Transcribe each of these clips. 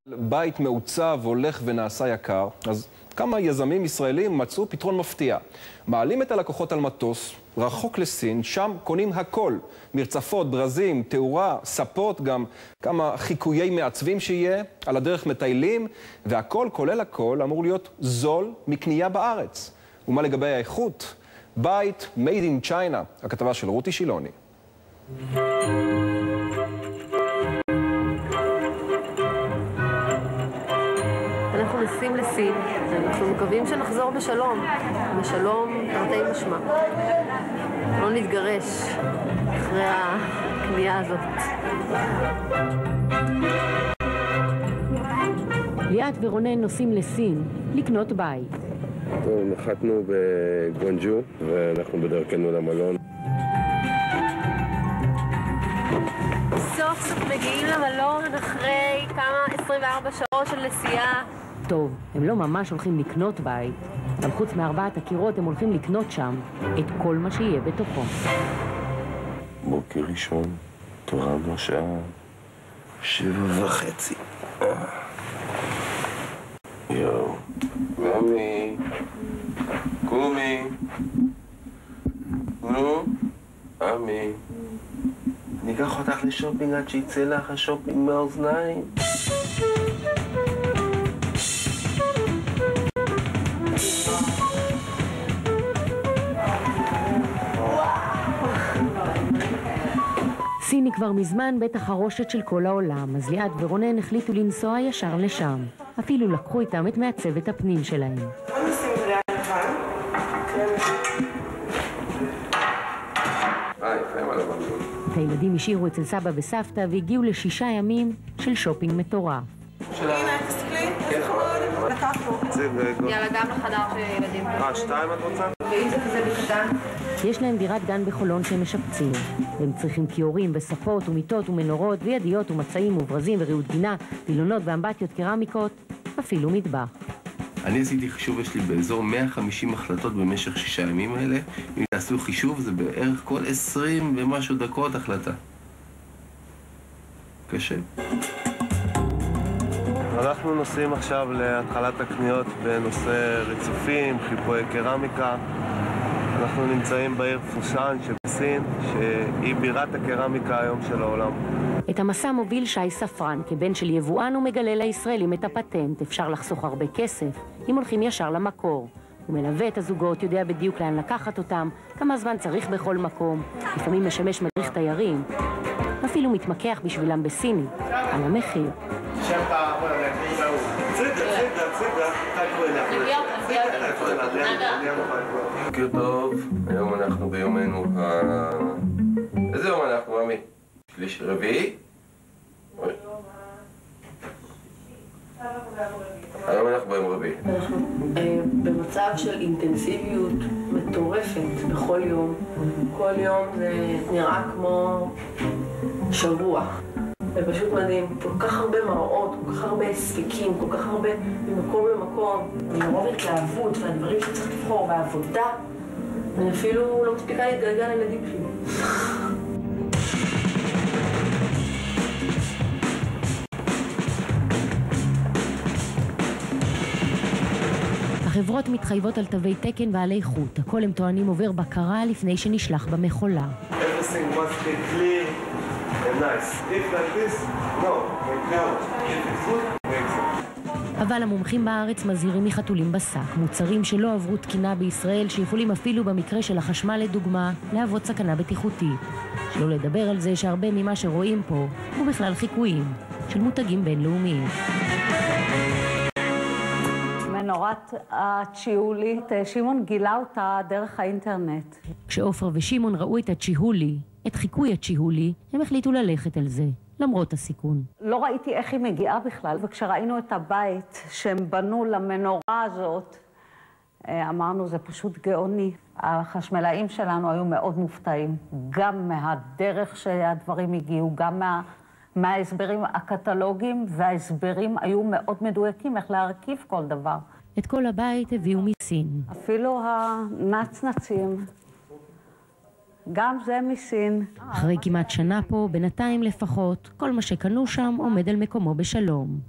בית מעוצב הולך ונעשה יקר, אז כמה יזמים ישראלים מצאו פתרון מפתיע. מעלים את הלקוחות על מטוס, רחוק לסין, שם קונים הכל. מרצפות, ברזים, תאורה, ספות, גם כמה חיקויי מעצבים שיהיה, על הדרך מטיילים, והכל, כולל הכל, אמור להיות זול מקנייה בארץ. ומה לגבי האיכות? בית made in China, הכתבה של רותי שילוני. אנחנו נסים לסין, אנחנו מקווים שנחזור בשלום, בשלום תרתי משמע. לא נתגרש אחרי הקנייה הזאת. ליאת ורונן נוסעים לסין לקנות בית. נחתנו בגואנג'ו ואנחנו בדרכנו למלון. סוף סוף מגיעים למלון אחרי כמה 24 שעות של נסיעה. טוב, הם לא ממש הולכים לקנות בית, אבל חוץ מארבעת הקירות הם הולכים לקנות שם את כל מה שיהיה בתוכו. בוקר ראשון, תורנו שעה 7:30. יואו, ממי, קומי, נו, אמי, אני אקח אותך לשופינג עד שיצא לך השופינג מהאוזניים. סין היא כבר מזמן בית החרושת של כל העולם, אז ליאת ורונן החליטו לנסוע ישר לשם. אפילו לקחו איתם את מעצבת הפנים שלהם. את הילדים השאירו אצל סבא וסבתא והגיעו ל6 ימים של שופינג מטורף. הנה, תסתכלי, איזה חמוד, לקחנו. יאללה, גם לחדר של ילדים. 2 את רוצה? ואם זה כזה בקטן? יש להם דירת גן בחולון שהם משפצים. והם צריכים כיורים וספות ומיטות ומנורות וידיות ומצעים וברזים וריהוט גינה, וילונות ואמבטיות קרמיקות, אפילו מטבח. אני עשיתי חישוב, יש לי באזור 150 החלטות במשך 6 ימים האלה. אם תעשו חישוב, זה בערך כל 20 ומשהו דקות החלטה. קשה. אנחנו נוסעים עכשיו להתחלת הקניות בנושא רצופים, חיפוי קרמיקה. אנחנו נמצאים בעיר פושאן שבסין, שהיא בירת הקרמיקה היום של העולם. את המסע מוביל שי ספרן, כבן של יבואן ומגלה לישראלים את הפטנט. אפשר לחסוך הרבה כסף אם הולכים ישר למקור. הוא מלווה את הזוגות, יודע בדיוק לאן לקחת אותם, כמה זמן צריך בכל מקום, לפעמים משמש מדריך תיירים, אפילו מתמקח בשבילם בסיני, על המחיר. בוקר טוב, היום אנחנו ביומנו איזה יום אנחנו, ממי? שלישי רביעי? היום אנחנו ביום רביעי. אנחנו במצב של אינטנסיביות מטורפת בכל יום. כל יום זה נראה כמו שבוע. זה פשוט מדהים. כל כך הרבה מראות, כל כך הרבה הספקים, כל כך הרבה ממקום למקום. מרוב התלהבות והדברים שצריך לבחור בעבודה. אני אפילו לא מספיקה להתגלגל לילדים שלי. החברות מתחייבות על תווי תקן ועל איכות. הכל הם טוענים עובר בקרה לפני שנשלח במכולה. Everything must be clear and nice. If like this, no, make out. If it's good, make it. אבל המומחים בארץ מזהירים מחתולים בשק, מוצרים שלא עברו תקינה בישראל, שיכולים אפילו במקרה של החשמל לדוגמה, להוות סכנה בטיחותית. שלא לדבר על זה שהרבה ממה שרואים פה הוא בכלל חיקויים של מותגים בינלאומיים. מנורת הצ'יהולית, שמעון גילה אותה דרך האינטרנט. כשעופרה ושמעון ראו את הצ'יהולי, את חיקוי הצ'יהולי, הם החליטו ללכת על זה, למרות הסיכון. לא ראיתי איך היא מגיעה בכלל, וכשראינו את הבית שהם בנו למנורה הזאת, אמרנו, זה פשוט גאוני. החשמלאים שלנו היו מאוד מופתעים, גם מהדרך שהדברים הגיעו, גם מההסברים הקטלוגיים, וההסברים היו מאוד מדויקים איך להרכיב כל דבר. את כל הבית הביאו מסין. אפילו הנצנצים, גם זה מסין. אחרי כמעט שנה פה, בינתיים לפחות, כל מה שקנו שם עומד על מקומו בשלום.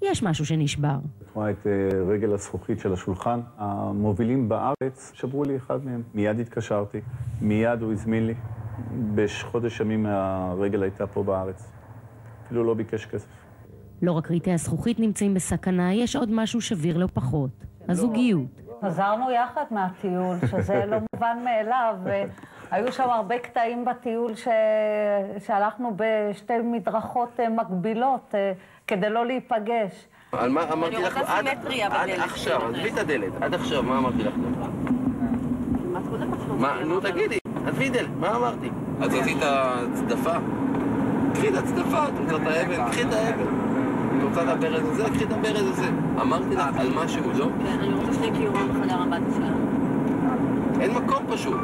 יש משהו שנשבר. תשמע את רגל הזכוכית של השולחן. המובילים בארץ שברו לי אחד מהם. מיד התקשרתי, מיד הוא הזמין לי. בחודש ימים הרגל הייתה פה בארץ. אפילו לא ביקש כסף. לא רק ריטי הזכוכית נמצאים בסכנה, יש עוד משהו שביר לא פחות. הזוגיות. חזרנו יחד מהטיול, שזה לא מובן מאליו. היו שם הרבה קטעים בטיול שהלכנו בשתי מדרכות מקבילות כדי לא להיפגש. על מה אמרתי לך? אני רוצה סימטריה בדלת. עד עכשיו, עזבי את הדלת. עד עכשיו, מה אמרתי לך? נו תגידי, עזבי דלת, מה אמרתי? אז רצית צדפה? קחי את הצדפה, את רוצה את האבן, קחי את האבן. את רוצה את הברז הזה, קחי את הברז הזה. אמרתי לך על משהו, לא? כן, אני רוצה שני קיורים בחדר הבת שלנו. אין מקום פשוט.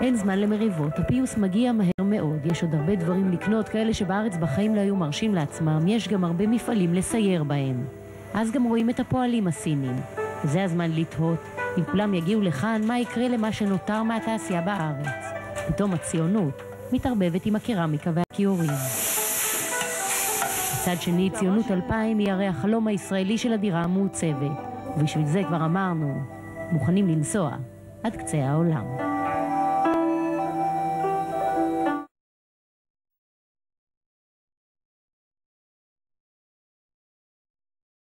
אין זמן למריבות, הפיוס מגיע מהר מאוד, יש עוד הרבה דברים לקנות, כאלה שבארץ בחיים לא היו מרשים לעצמם, יש גם הרבה מפעלים לסייר בהם. אז גם רואים את הפועלים הסינים. זה הזמן לתהות, אם כולם יגיעו לכאן, מה יקרה למה שנותר מהתעשייה בארץ? פתאום הציונות מתערבבת עם הקרמיקה והכיורים. מצד שני, ציונות 2000 היא הרי החלום הישראלי של הדירה המעוצבת, ובשביל זה כבר אמרנו, מוכנים לנסוע עד קצה העולם.